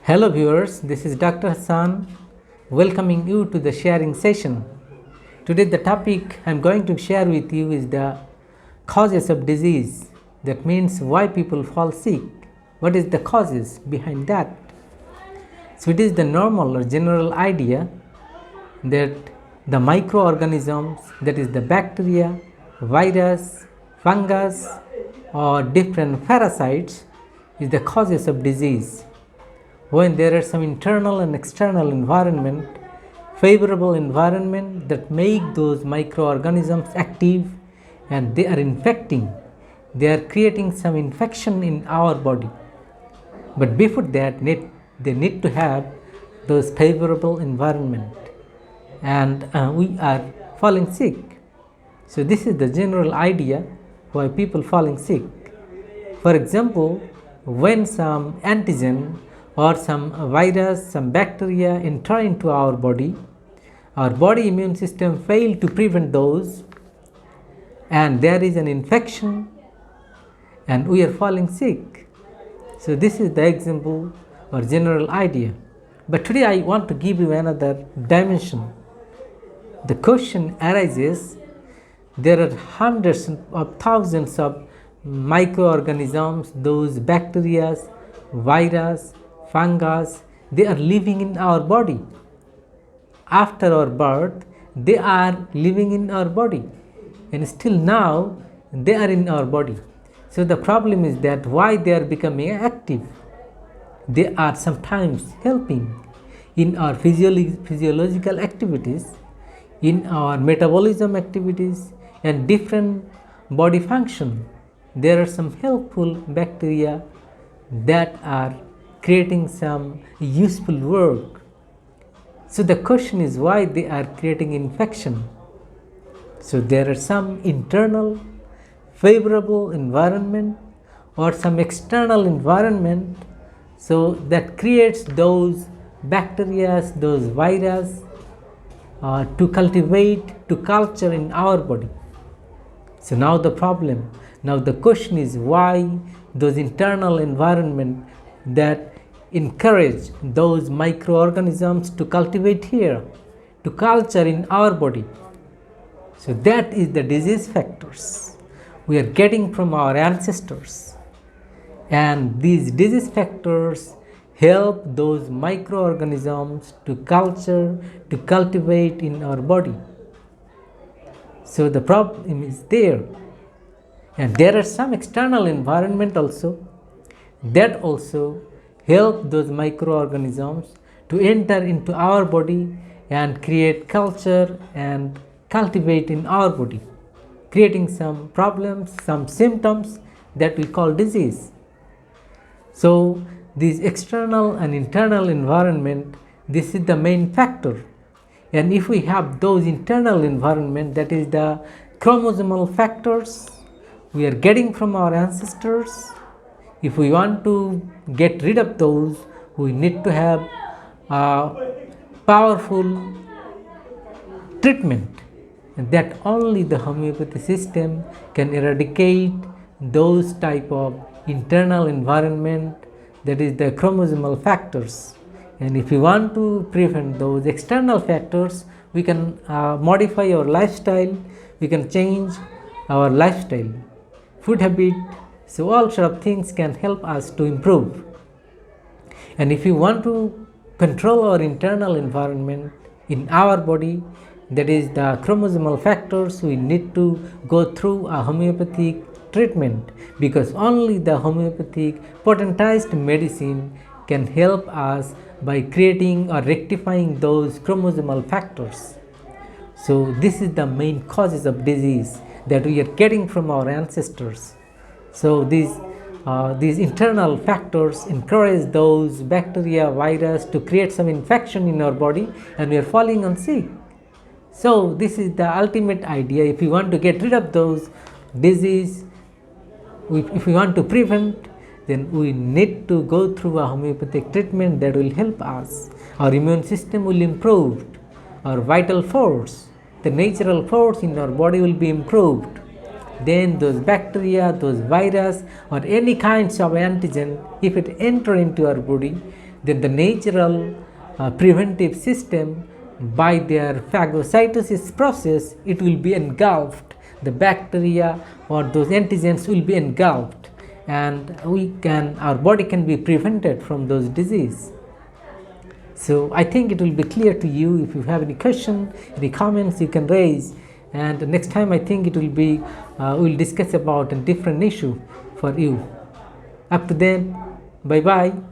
Hello viewers, this is Dr. Hassan welcoming you to the sharing session. Today the topic I am going to share with you is the causes of disease. That means why people fall sick. What is the causes behind that? So it is the normal or general idea that the microorganisms, that is the bacteria, virus, fungus or different parasites is the causes of disease. When there are some internal and external environment, favorable environment that make those microorganisms active and they are infecting, they are creating some infection in our body. But before that they need to have those favorable environment and we are falling sick. So this is the general idea why people falling sick. For example, when some antigen or some virus, some bacteria enter into our body immune system fail to prevent those and there is an infection and we are falling sick. So this is the example or general idea. But today I want to give you another dimension. The question arises, there are hundreds of thousands of microorganisms, those bacteria, virus, fungus, they are living in our body. After our birth, they are living in our body and still now they are in our body. So the problem is that why they are becoming active? They are sometimes helping in our physiological activities, in our metabolism activities and different body function. There are some helpful bacteria that are creating some useful work. So the question is why they are creating infection. So there are some internal favorable environment or some external environment so that creates those bacteria, those virus to cultivate, to culture in our body. So now the question is why those internal environment that encourage those microorganisms to cultivate here, to culture in our body. So that is the disease factors we are getting from our ancestors, and these disease factors help those microorganisms to culture, to cultivate in our body. So the problem is there, and there are some external environment also that also help those microorganisms to enter into our body and create culture and cultivate in our body, creating some problems, some symptoms that we call disease. So these external and internal environment, this is the main factor. And if we have those internal environment, that is the chromosomal factors we are getting from our ancestors, if we want to get rid of those, we need to have a powerful treatment, and that only the homeopathy system can eradicate those type of internal environment, that is the chromosomal factors. And if we want to prevent those external factors, we can modify our lifestyle, we can change our lifestyle, food habit. So all sort of things can help us to improve. And if you want to control our internal environment in our body, that is the chromosomal factors, we need to go through a homeopathic treatment, because only the homeopathic potentized medicine can help us by creating or rectifying those chromosomal factors. So this is the main causes of disease that we are getting from our ancestors. So these internal factors encourage those bacteria, virus to create some infection in our body, and we are falling on sick. So this is the ultimate idea. If we want to get rid of those disease, if we want to prevent, then we need to go through a homeopathic treatment that will help us. Our immune system will improve, our vital force, the natural force in our body will be improved. Then those bacteria, those virus or any kinds of antigen, if it enter into our body, then the natural preventive system, by their phagocytosis process, it will be engulfed. The bacteria or those antigens will be engulfed, and our body can be prevented from those disease. So I think it will be clear to you. If you have any question, any comments, you can raise. And next time I think it will be, we will discuss about a different issue for you. Up to then, bye bye.